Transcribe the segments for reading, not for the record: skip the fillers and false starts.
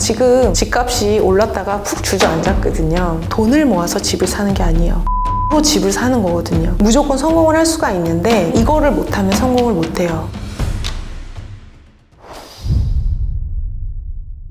지금 집값이 올랐다가 푹 주저앉았거든요. 돈을 모아서 집을 사는 게 아니에요. 로 집을 사는 거거든요. 무조건 성공을 할 수가 있는데 이거를 못하면 성공을 못해요.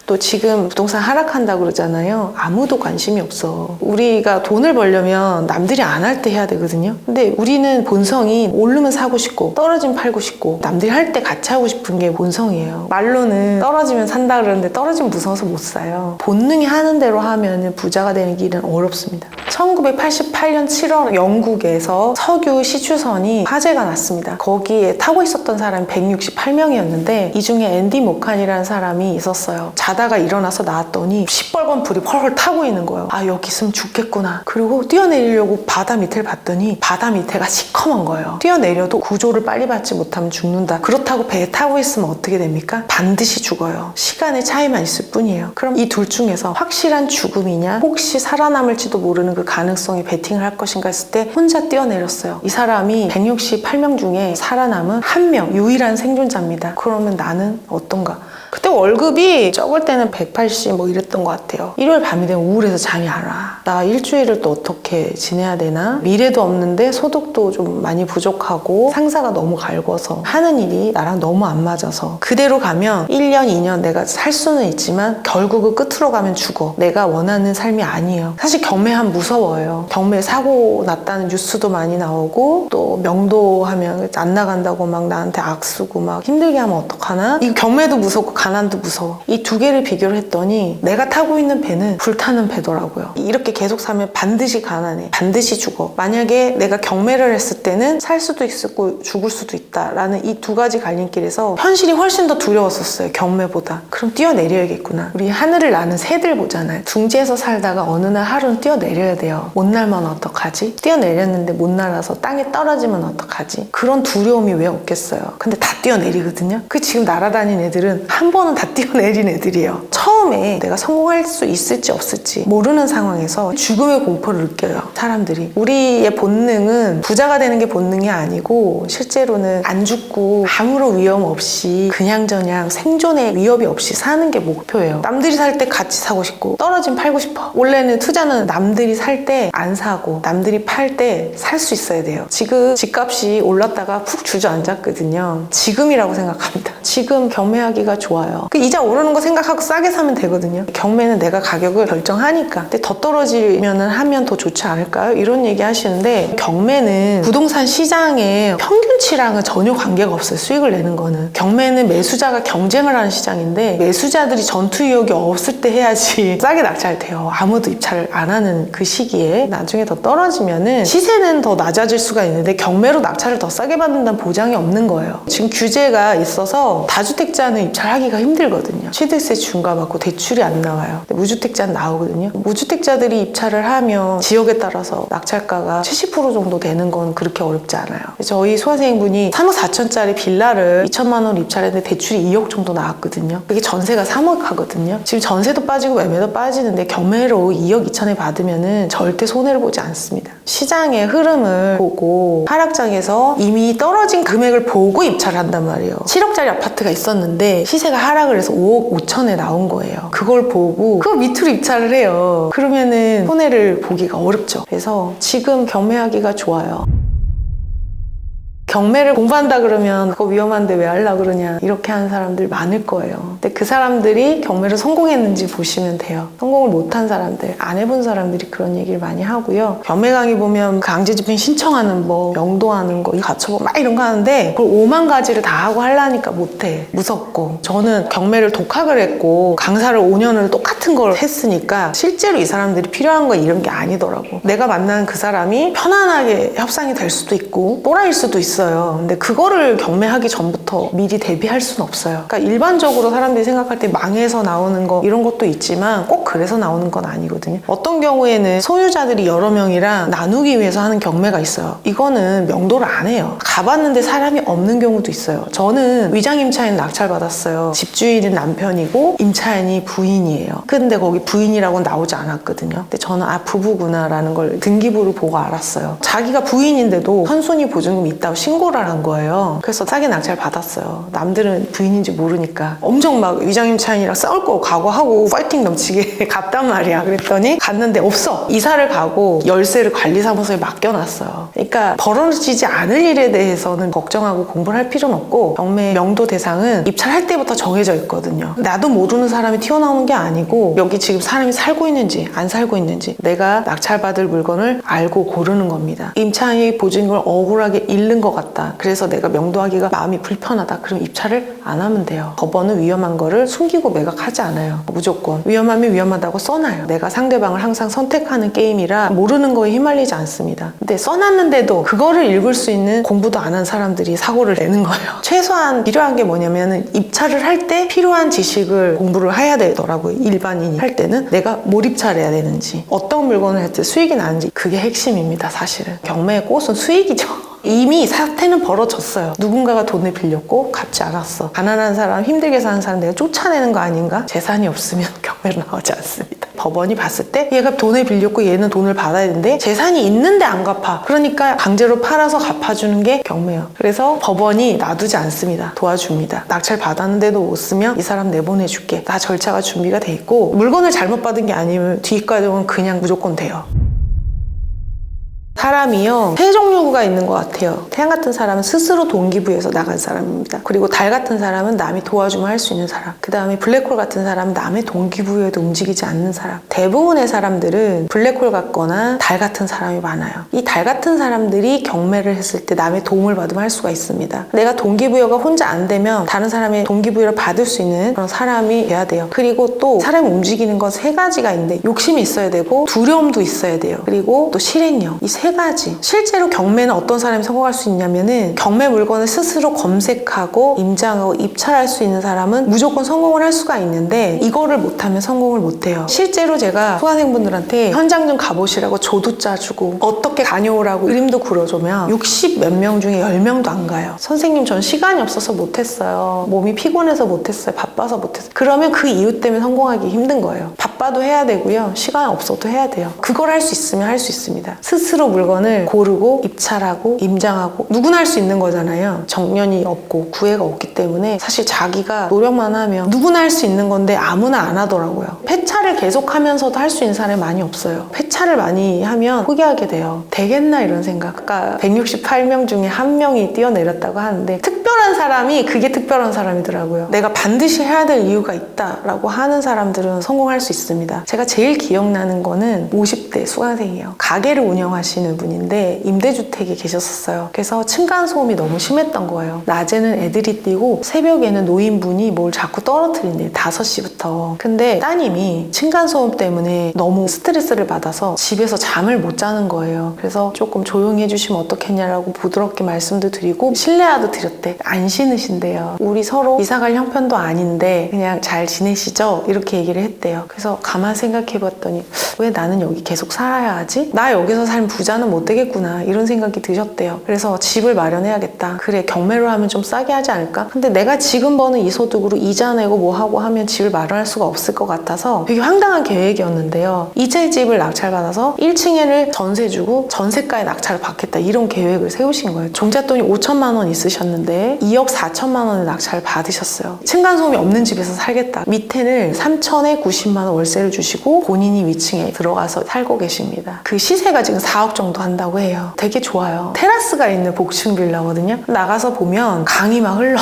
또 지금 부동산 하락한다고 그러잖아요. 아무도 관심이 없어. 우리가 돈을 벌려면 남들이 안 할 때 해야 되거든요. 근데 우리는 본성이 오르면 사고 싶고 떨어지면 팔고 싶고 남들이 할 때 같이 하고 싶은 게 본성이에요. 말로는 떨어지면 산다 그러는데 떨어지면 무서워서 못 사요. 본능이 하는 대로 하면 부자가 되는 길은 어렵습니다. 1988년 7월 영국에서 석유 시추선이 화재가 났습니다. 거기에 타고 있었던 사람이 168명이었는데 이 중에 앤디 모칸이라는 사람이 있었어요. 자다가 일어나서 나왔더니 시뻘건 불이 펄펄 타고 있는 거예요. 아, 여기 있으면 죽겠구나. 그리고 뛰어내리려고 바다 밑을 봤더니 바다 밑에가 시커먼 거예요. 뛰어내려도 구조를 빨리 받지 못하면 죽는다. 그렇다고 배에 타고 있으면 어떻게 됩니까? 반드시 죽어요. 시간의 차이만 있을 뿐이에요. 그럼 이 둘 중에서 확실한 죽음이냐, 혹시 살아남을지도 모르는 그 가능성에 베팅을 할 것인가 했을 때 혼자 뛰어내렸어요. 이 사람이 168명 중에 살아남은 한 명, 유일한 생존자입니다. 그러면 나는 어떤가? 그때 월급이 적을 때는 180 뭐 이랬던 것 같아요. 일요일 밤이 되면 우울해서 잠이 안 와. 나 일주일을 또 어떻게 지내야 되나? 미래도 없는데 소득도 좀 많이 부족하고 상사가 너무 갈궈서 하는 일이 나랑 너무 안 맞아서 그대로 가면 1년, 2년 내가 살 수는 있지만 결국은 끝으로 가면 죽어. 내가 원하는 삶이 아니에요. 사실 경매하면 무서워요. 경매 사고 났다는 뉴스도 많이 나오고 또 명도하면 안 나간다고 막 나한테 악쓰고 막 힘들게 하면 어떡하나? 이 경매도 무섭고 가난도 무서워. 이 두 개를 비교를 했더니 내가 타고 있는 배는 불타는 배더라고요. 이렇게 계속 사면 반드시 가난해. 반드시 죽어. 만약에 내가 경매를 했을 때는 살 수도 있고 죽을 수도 있다라는 이 두 가지 갈림길에서 현실이 훨씬 더 두려웠었어요. 경매보다. 그럼 뛰어내려야겠구나. 우리 하늘을 나는 새들 보잖아요. 둥지에서 살다가 어느 날 하루는 뛰어내려야 돼요. 못 날면 어떡하지? 뛰어내렸는데 못 날아서 땅에 떨어지면 어떡하지? 그런 두려움이 왜 없겠어요? 근데 다 뛰어내리거든요. 그 지금 날아다니는 애들은 한 번은 다 뛰어내린 애들이에요. 처음에 내가 성공할 수 있을지 없을지 모르는 상황에서 죽음의 공포를 느껴요. 사람들이. 우리의 본능은 부자가 되는 게 본능이 아니고 실제로는 안 죽고 아무런 위험 없이 그냥저냥 생존의 위협이 없이 사는 게 목표예요. 남들이 살 때 같이 사고 싶고 떨어지면 팔고 싶어. 원래는 투자는 남들이 살 때 안 사고 남들이 팔 때 살 수 있어야 돼요. 지금 집값이 올랐다가 푹 주저앉았거든요. 지금이라고 생각합니다. 지금 경매하기가 좋아요. 그 이자 오르는 거 생각하고 싸게 사면 되거든요. 경매는 내가 가격을 결정하니까. 근데 더 떨어지면 하면 더 좋지 않을까요? 이런 얘기 하시는데 경매는 부동산 시장의 평균치랑은 전혀 관계가 없어요. 수익을 내는 거는. 경매는 매수자가 경쟁을 하는 시장인데 매수자들이 전투 의욕이 없을 때 해야지 싸게 낙찰돼요. 아무도 입찰을 안 하는 그 시기에 나중에 더 떨어지면은 시세는 더 낮아질 수가 있는데 경매로 낙찰을 더 싸게 받는다는 보장이 없는 거예요. 지금 규제가 있어서 다주택자는 입찰하기가 힘들거든요. 취득세 중과받고 대출이 안 나와요. 무주택자는 나오거든요. 무주택자들이 입찰을 하면 지역에 따라서 낙찰가가 70% 정도 되는 건 그렇게 어렵지 않아요. 저희 수강생분이 3억 4천짜리 빌라를 2천만 원 입찰했는데 대출이 2억 정도 나왔거든요. 그게 전세가 3억 하거든요. 지금 전세도 빠지고 매매도 빠지는데 경매로 2억 2천에 받으면은 절대 손해를 보지 않습니다. 시장의 흐름을 보고 하락장에서 이미 떨어진 금액을 보고 입찰을 한단 말이에요. 7억짜리 아파트가 있었는데 시세가 하락을 해서 5억 5천에 나온 거예요. 그걸 보고 그 밑으로 입찰을 해요. 그러면은 손해를 보기가 어렵죠. 그래서 지금 경매하기가 좋아요. 경매를 공부한다 그러면 그거 위험한데 왜 하려고 그러냐 이렇게 하는 사람들 많을 거예요. 근데 그 사람들이 경매를 성공했는지 보시면 돼요. 성공을 못한 사람들, 안 해본 사람들이 그런 얘기를 많이 하고요. 경매 강의 보면 강제집행 신청하는 법, 명도하는 거, 가처분 막 이런 거 하는데 그걸 5만 가지를 다 하고 하려니까 못해. 무섭고. 저는 경매를 독학을 했고 강사를 5년을 똑같은 걸 했으니까 실제로 이 사람들이 필요한 거 이런 게 아니더라고. 내가 만나는 그 사람이 편안하게 협상이 될 수도 있고 또라이일 수도 있어요. 근데 그거를 경매하기 전부터 미리 대비할 수는 없어요. 그러니까 일반적으로 사람들이 생각할 때 망해서 나오는 거 이런 것도 있지만 꼭 그래서 나오는 건 아니거든요. 어떤 경우에는 소유자들이 여러 명이랑 나누기 위해서 하는 경매가 있어요. 이거는 명도를 안 해요. 가봤는데 사람이 없는 경우도 있어요. 저는 위장 임차인 낙찰 받았어요. 집주인은 남편이고 임차인이 부인이에요. 그 근데 거기 부인이라고는 나오지 않았거든요. 근데 저는 부부구나라는 걸 등기부를 보고 알았어요. 자기가 부인인데도 선순위 보증금이 있다고 신고를 한 거예요. 그래서 싸게 낙찰 받았어요. 남들은 부인인지 모르니까 엄청 막 위장임차인이랑 싸울 거 각오하고 파이팅 넘치게 갔단 말이야. 그랬더니 갔는데 없어. 이사를 가고 열쇠를 관리사무소에 맡겨놨어요. 그러니까 벌어지지 않을 일에 대해서는 걱정하고 공부를 할 필요는 없고, 경매 명도 대상은 입찰할 때부터 정해져 있거든요. 나도 모르는 사람이 튀어나오는 게 아니고 여기 지금 사람이 살고 있는지 안 살고 있는지 내가 낙찰받을 물건을 알고 고르는 겁니다. 임차인이 보증금을 억울하게 잃는 것 같다. 그래서 내가 명도하기가 마음이 불편하다. 그럼 입찰을 안 하면 돼요. 법원은 위험한 거를 숨기고 매각하지 않아요. 무조건 위험하면 위험하다고 써놔요. 내가 상대방을 항상 선택하는 게임이라 모르는 거에 휘말리지 않습니다. 근데 써놨는데도 그거를 읽을 수 있는 공부도 안 한 사람들이 사고를 내는 거예요. 최소한 필요한 게 뭐냐면 입찰을 할 때 필요한 지식을 공부를 해야 되더라고요. 일반인이 할 때는 내가 뭘 입찰해야 되는지, 어떤 물건을 할 때 수익이 나는지, 그게 핵심입니다. 사실은 경매의 꽃은 수익이죠. 이미 사태는 벌어졌어요. 누군가가 돈을 빌렸고 갚지 않았어. 가난한 사람, 힘들게 사는 사람 내가 쫓아내는 거 아닌가? 재산이 없으면 경매로 나오지 않습니다. 법원이 봤을 때 얘가 돈을 빌렸고 얘는 돈을 받아야 되는데 재산이 있는데 안 갚아. 그러니까 강제로 팔아서 갚아주는 게 경매예요. 그래서 법원이 놔두지 않습니다. 도와줍니다. 낙찰 받았는데도 못 쓰면 이 사람 내보내줄게. 다 절차가 준비가 돼 있고, 물건을 잘못 받은 게 아니면 뒷과정은 그냥 무조건 돼요. 사람이요, 세 종류가 있는 것 같아요. 태양 같은 사람은 스스로 동기부여해서 나간 사람입니다. 그리고 달 같은 사람은 남이 도와주면 할 수 있는 사람. 그 다음에 블랙홀 같은 사람은 남의 동기부여에도 움직이지 않는 사람. 대부분의 사람들은 블랙홀 같거나 달 같은 사람이 많아요. 이 달 같은 사람들이 경매를 했을 때 남의 도움을 받으면 할 수가 있습니다. 내가 동기부여가 혼자 안 되면 다른 사람의 동기부여를 받을 수 있는 그런 사람이 돼야 돼요. 그리고 또 사람이 움직이는 건 세 가지가 있는데, 욕심이 있어야 되고 두려움도 있어야 돼요. 그리고 또 실행력. 이 세 가지. 실제로 경매는 어떤 사람이 성공할 수 있냐면은, 경매 물건을 스스로 검색하고 임장하고 입찰할 수 있는 사람은 무조건 성공을 할 수가 있는데, 이거를 못하면 성공을 못해요. 실제로 제가 수강생분들한테 현장 좀 가보시라고 조도 짜주고 어떻게 다녀오라고 그림도 그려주면 60 몇 명 중에 10명도 안 가요. 선생님 전 시간이 없어서 못했어요. 몸이 피곤해서 못했어요. 바빠서 못했어요. 그러면 그 이유 때문에 성공하기 힘든 거예요. 바빠도 해야 되고요. 시간 없어도 해야 돼요. 그걸 할 수 있으면 할 수 있습니다. 스스로 물건을 고르고 입찰하고 임장하고 누구나 할 수 있는 거잖아요. 정년이 없고 구애가 없기 때문에 사실 자기가 노력만 하면 누구나 할 수 있는 건데 아무나 안 하더라고요. 폐차를 계속하면서도 할 수 있는 사람이 많이 없어요. 폐차를 많이 하면 포기하게 돼요. 되겠나 이런 생각. 아까 168명 중에 1명이 뛰어내렸다고 하는데, 특별한 사람이 그게 특별한 사람이더라고요. 내가 반드시 해야 될 이유가 있다라고 하는 사람들은 성공할 수 있습니다. 제가 제일 기억나는 거는 50대 수강생이에요. 가게를 운영하시는 분인데 임대주택에 계셨었어요. 그래서 층간소음이 너무 심했던 거예요. 낮에는 애들이 뛰고 새벽에는 노인분이 뭘 자꾸 떨어뜨린대요. 5시부터. 근데 따님이 층간소음 때문에 너무 스트레스를 받아서 집에서 잠을 못 자는 거예요. 그래서 조금 조용히 해주시면 어떻겠냐라고 부드럽게 말씀도 드리고 실내화도 드렸대. 안 신으신대요. 우리 서로 이사갈 형편도 아닌데 그냥 잘 지내시죠? 이렇게 얘기를 했대요. 그래서 가만 생각해봤더니 왜 나는 여기 계속 살아야 하지? 나 여기서 살면 부자는 못 되겠구나, 이런 생각이 드셨대요. 그래서 집을 마련해야겠다. 그래, 경매로 하면 좀 싸게 하지 않을까? 근데 내가 지금 버는 이 소득으로 이자 내고 뭐 하고 하면 집을 마련할 수가 없을 것 같아서 되게 황당한 계획이었는데요. 이제 집을 낙찰받아서 1층에를 전세 주고 전세가에 낙찰을 받겠다, 이런 계획을 세우신 거예요. 종잣돈이 5천만 원 있으셨는데 2억 4천만 원의 낙찰을 받으셨어요. 층간소음이 없는 집에서 살겠다. 밑에는 3천에 90만 원 월세를 주시고 본인이 위층에 들어가서 살고 계십니다. 그 시세가 지금 4억 정도 한다고 해요. 되게 좋아요. 테라스가 있는 복층 빌라거든요. 나가서 보면 강이 막 흘러요.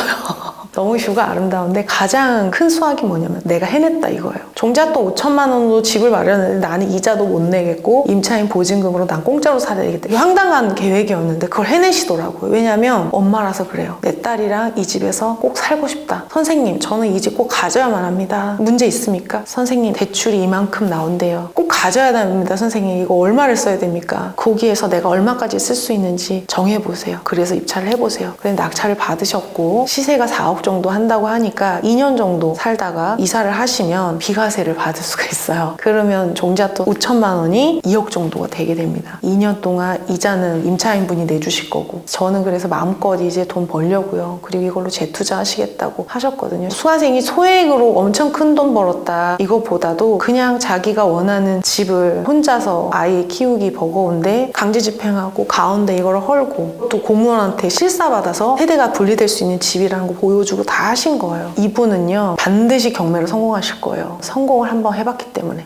너무 뷰가 아름다운데 가장 큰 수확이 뭐냐면 내가 해냈다 이거예요. 종잣돈 5천만 원으로 집을 마련했는데 나는 이자도 못 내겠고 임차인 보증금으로 난 공짜로 살아야 되겠다. 황당한 계획이었는데 그걸 해내시더라고요. 왜냐면 엄마라서 그래요. 내 딸이랑 이 집에서 꼭 살고 싶다. 선생님, 저는 이 집 꼭 가져야만 합니다. 문제 있습니까? 선생님, 대출이 이만큼 나온대요. 꼭 가져야 됩니다. 선생님, 이거 얼마를 써야 됩니까? 거기에서 내가 얼마까지 쓸 수 있는지 정해보세요. 그래서 입찰을 해보세요. 그래서 낙찰을 받으셨고 시세가 4억 2억 정도 한다고 하니까 2년 정도 살다가 이사를 하시면 비과세를 받을 수가 있어요. 그러면 종잣돈 5천만 원이 2억 정도가 되게 됩니다. 2년 동안 이자는 임차인분이 내주실 거고, 저는 그래서 마음껏 이제 돈 벌려고요. 그리고 이걸로 재투자하시겠다고 하셨거든요. 수강생이 소액으로 엄청 큰 돈 벌었다 이거보다도 그냥 자기가 원하는 집을 혼자서 아이 키우기 버거운데 강제집행하고 가운데 이걸 헐고 또 공무원한테 실사받아서 세대가 분리될 수 있는 집이라는 거 보여주고 다 하신 거예요. 이분은요 반드시 경매로 성공하실 거예요. 성공을 한번 해봤기 때문에.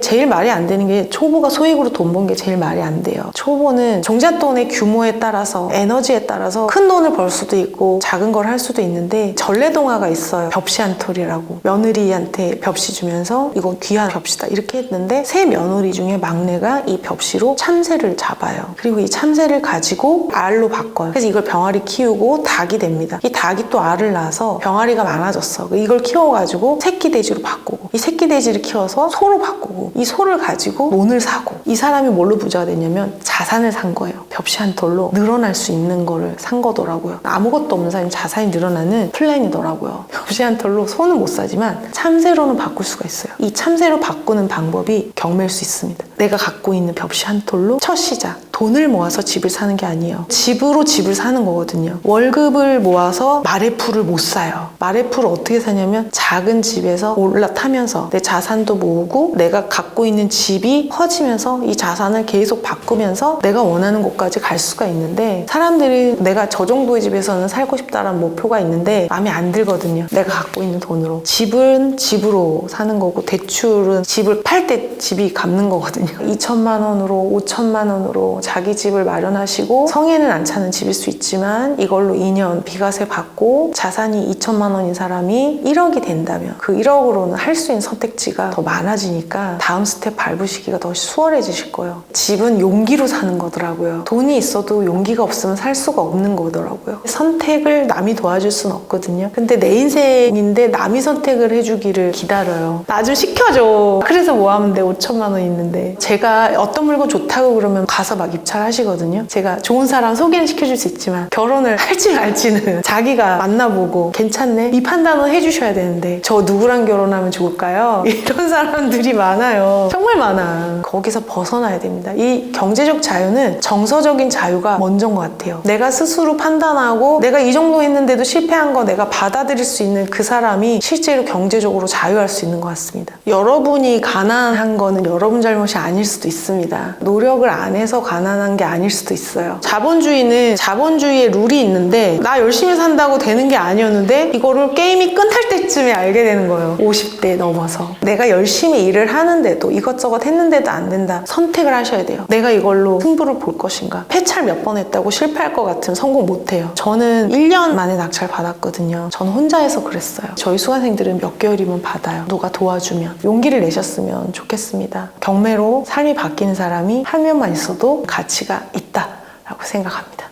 제일 말이 안 되는 게 초보가 소액으로 돈 번 게 제일 말이 안 돼요. 초보는 종잣돈의 규모에 따라서 에너지에 따라서 큰 돈을 벌 수도 있고 작은 걸 할 수도 있는데 전래동화가 있어요. 벽시한톨이라고. 며느리한테 벽시 주면서 이거 귀한 벽시다 이렇게 했는데 세 며느리 중에 막내가 이 벽시로 참새를 잡아요. 그리고 이 참새를 가지고 알로 바꿔요. 그래서 이걸 병아리 키우고 닭이 됩니다. 이 닭이 또 알을 낳아서 병아리가 많아졌어. 이걸 키워가지고 새끼 돼지로 바꾸고 이 새끼 돼지를 키워서 소로 바꾸고 이 소를 가지고 논을 사고 이 사람이 뭘로 부자가 됐냐면 자산을 산 거예요. 벽시 한 톨로 늘어날 수 있는 거를 산 거더라고요. 아무것도 없는 사람이 자산이 늘어나는 플랜이더라고요. 벽시 한 톨로 소는 못 사지만 참새로는 바꿀 수가 있어요. 이 참새로 바꾸는 방법이 경매일 수 있습니다. 내가 갖고 있는 벽시 한 톨로 첫 시작 돈을 모아서 집을 사는 게 아니에요. 집으로 집을 사는 거거든요. 월급을 모아서 마레프를 못 사요. 마레프를 어떻게 사냐면 작은 집에서 올라타면서 내 자산도 모으고 내가 갖고 있는 집이 커지면서 이 자산을 계속 바꾸면서 내가 원하는 곳까지 갈 수가 있는데 사람들이 내가 저 정도의 집에서는 살고 싶다라는 목표가 있는데 마음에 안 들거든요. 내가 갖고 있는 돈으로. 집은 집으로 사는 거고 대출은 집을 팔 때 집이 갚는 거거든요. 2천만 원으로 5천만 원으로 자기 집을 마련하시고 성에는 안 차는 집일 수 있지만 이걸로 2년 비과세 받고 자산이 2천만 원인 사람이 1억이 된다면 그 1억으로는 할 수 있는 선택지가 더 많아지니까 다음 스텝 밟으시기가 더 수월해지실 거예요. 집은 용기로 사는 거더라고요. 돈이 있어도 용기가 없으면 살 수가 없는 거더라고요. 선택을 남이 도와줄 수는 없거든요. 근데 내 인생인데 남이 선택을 해주기를 기다려요. 나 좀 시켜줘. 그래서 뭐 하면 돼? 5천만 원 있는데. 제가 어떤 물건 좋다고 그러면 가서 막 입찰하시거든요. 제가 좋은 사람 소개는 시켜줄 수 있지만 결혼을 할지 말지는 자기가 만나보고 괜찮네? 이 판단은 해주셔야 되는데 저 누구랑 결혼하면 좋을까요? 이런 사람들이 많아요. 정말 많아. 거기서 벗어나야 됩니다. 이 경제적 자유는 정서적인 자유가 먼저인 것 같아요. 내가 스스로 판단하고 내가 이 정도 했는데도 실패한 거 내가 받아들일 수 있는 그 사람이 실제로 경제적으로 자유할 수 있는 것 같습니다. 여러분이 가난한 거는 여러분 잘못이 아닐 수도 있습니다. 노력을 안 해서 가난한 게 아닐 수도 있어요. 자본주의는 자본주의의 룰이 있는데 나 열심히 산다고 되는 게 아니었는데 이거를 게임이 끝날 때쯤에 알게 되는 거예요. 50대 넘어서. 내가 열심히 일을 하는데도 이것저것 했는데도 안 된다. 선택을 하셔야 돼요. 내가 이걸로 승부를 볼 것인가. 폐찰 몇 번 했다고 실패할 것 같으면 성공 못 해요. 저는 1년 만에 낙찰 받았거든요. 저는 혼자 해서 그랬어요. 저희 수강생들은 몇 개월이면 받아요. 누가 도와주면. 용기를 내셨으면 좋겠습니다. 경매로 삶이 바뀌는 사람이 한 명만 있어도 가치가 있다라고 생각합니다.